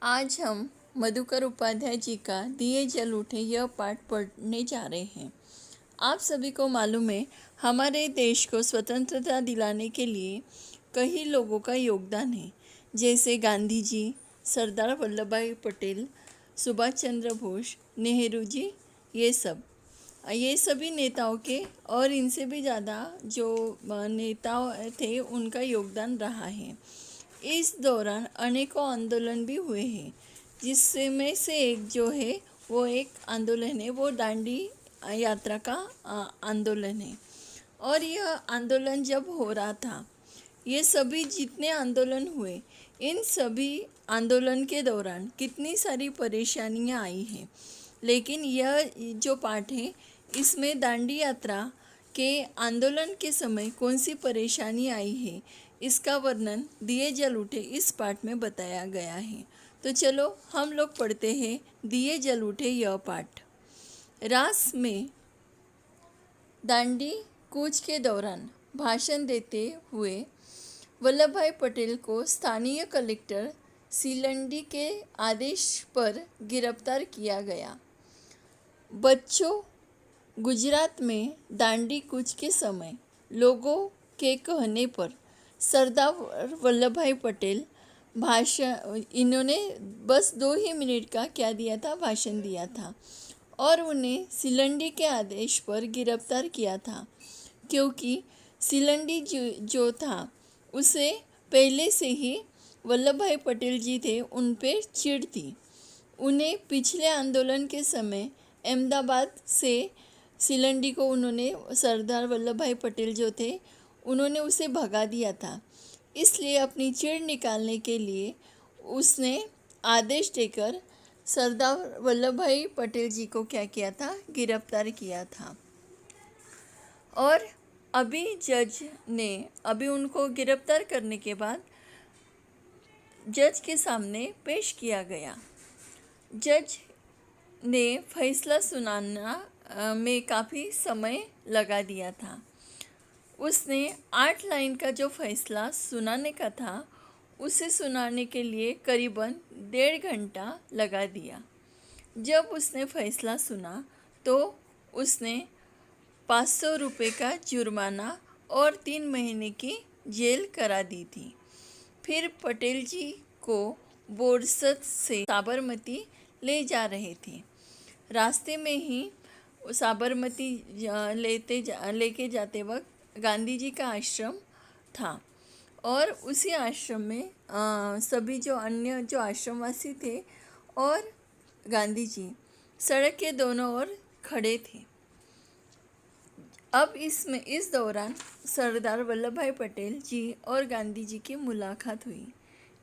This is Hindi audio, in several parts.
आज हम मधुकर उपाध्याय जी का दिए जल उठे यह पाठ पढ़ने जा रहे हैं। आप सभी को मालूम है, हमारे देश को स्वतंत्रता दिलाने के लिए कई लोगों का योगदान है, जैसे गांधी जी, सरदार वल्लभ भाई पटेल, सुभाष चंद्र बोस, नेहरू जी। ये सभी नेताओं के और इनसे भी ज़्यादा जो नेता थे उनका योगदान रहा है। इस दौरान अनेकों आंदोलन भी हुए हैं, जिसमें से एक जो है वो एक आंदोलन है, वो दांडी यात्रा का आंदोलन है। और यह आंदोलन जब हो रहा था, ये सभी जितने आंदोलन हुए, इन सभी आंदोलन के दौरान कितनी सारी परेशानियां आई हैं। लेकिन यह जो पाठ है, इसमें दांडी यात्रा के आंदोलन के समय कौन सी परेशानी आई है, इसका वर्णन दिए जल उठे इस पाठ में बताया गया है। तो चलो हम लोग पढ़ते हैं दिए जल उठे यह पाठ। रास में दांडी कूच के दौरान भाषण देते हुए वल्लभ भाई पटेल को स्थानीय कलेक्टर सिलंडी के आदेश पर गिरफ्तार किया गया। बच्चों, गुजरात में दांडी कूच के समय लोगों के कहने पर सरदार वल्लभ भाई पटेल इन्होंने बस 2 ही मिनट का क्या दिया था, भाषण दिया था और उन्हें सिलंडी के आदेश पर गिरफ्तार किया था, क्योंकि सिलंडी जो था उसे पहले से ही वल्लभ भाई पटेल जी थे उन पे चिढ़ थी। उन्हें पिछले आंदोलन के समय अहमदाबाद से सिलंडी को उन्होंने, सरदार वल्लभ भाई पटेल जो थे उन्होंने उसे भगा दिया था। इसलिए अपनी चिढ़ निकालने के लिए उसने आदेश देकर सरदार वल्लभ भाई पटेल जी को क्या किया था, गिरफ्तार किया था। और अभी जज ने उनको गिरफ्तार करने के बाद जज के सामने पेश किया गया। जज ने फैसला सुनाना में काफ़ी समय लगा दिया था। उसने 8 लाइन का जो फैसला सुनाने का था, उसे सुनाने के लिए करीबन 1.5 घंटा लगा दिया। जब उसने फैसला सुना तो उसने 500 रुपये का जुर्माना और 3 महीने की जेल करा दी थी। फिर पटेल जी को बोरसद से साबरमती ले जा रहे थे। रास्ते में ही साबरमती लेके जाते वक्त गांधी जी का आश्रम था और उसी आश्रम में सभी जो अन्य जो आश्रमवासी थे और गांधी जी सड़क के दोनों ओर खड़े थे। अब इस दौरान सरदार वल्लभ भाई पटेल जी और गांधी जी की मुलाकात हुई।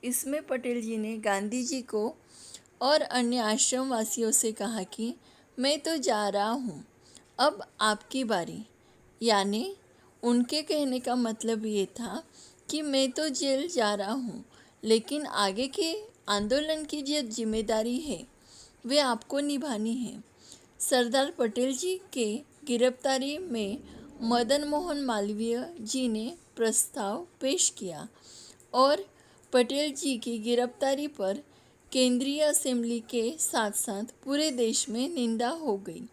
इसमें पटेल जी ने गांधी जी को और अन्य आश्रमवासियों से कहा कि मैं तो जा रहा हूँ, अब आपकी बारी। यानी उनके कहने का मतलब ये था कि मैं तो जेल जा रहा हूँ, लेकिन आगे के आंदोलन की जो जिम्मेदारी है वे आपको निभानी है। सरदार पटेल जी के गिरफ्तारी में मदन मोहन मालवीय जी ने प्रस्ताव पेश किया और पटेल जी की गिरफ्तारी पर केंद्रीय असेंबली के साथ साथ पूरे देश में निंदा हो गई।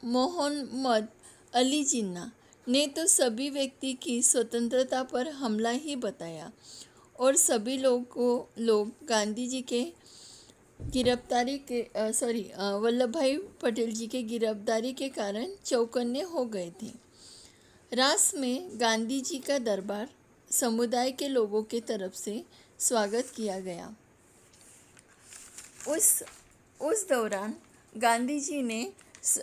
मोहम्मद अली जिन्ना ने तो सभी व्यक्ति की स्वतंत्रता पर हमला ही बताया और सभी लोग गांधी जी के गिरफ्तारी के वल्लभ भाई पटेल जी के गिरफ्तारी के कारण चौकन्ने हो गए थे। रास में गांधी जी का दरबार समुदाय के लोगों के तरफ से स्वागत किया गया। उस दौरान गांधी जी ने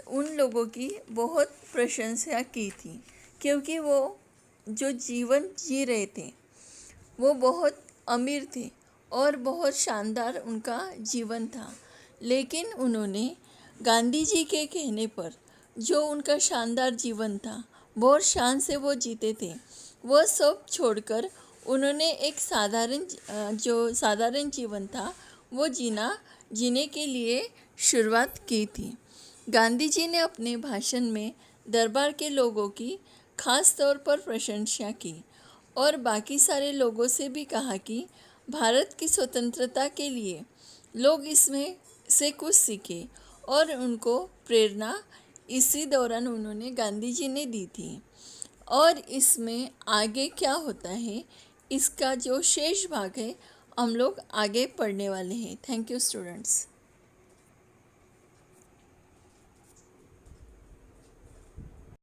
उन लोगों की बहुत प्रशंसा की थी, क्योंकि वो जो जीवन जी रहे थे वो बहुत अमीर थे और बहुत शानदार उनका जीवन था। लेकिन उन्होंने गांधी जी के कहने पर जो उनका शानदार जीवन था, बहुत शान से वो जीते थे, वह सब छोड़कर उन्होंने एक साधारण जीवन था वो जीने के लिए शुरुआत की थी। गांधी जी ने अपने भाषण में दरबार के लोगों की खास तौर पर प्रशंसा की और बाकी सारे लोगों से भी कहा कि भारत की स्वतंत्रता के लिए लोग इसमें से कुछ सीखे और उनको प्रेरणा इसी दौरान उन्होंने गांधी जी ने दी थी। और इसमें आगे क्या होता है, इसका जो शेष भाग है हम लोग आगे पढ़ने वाले हैं। Thank you students.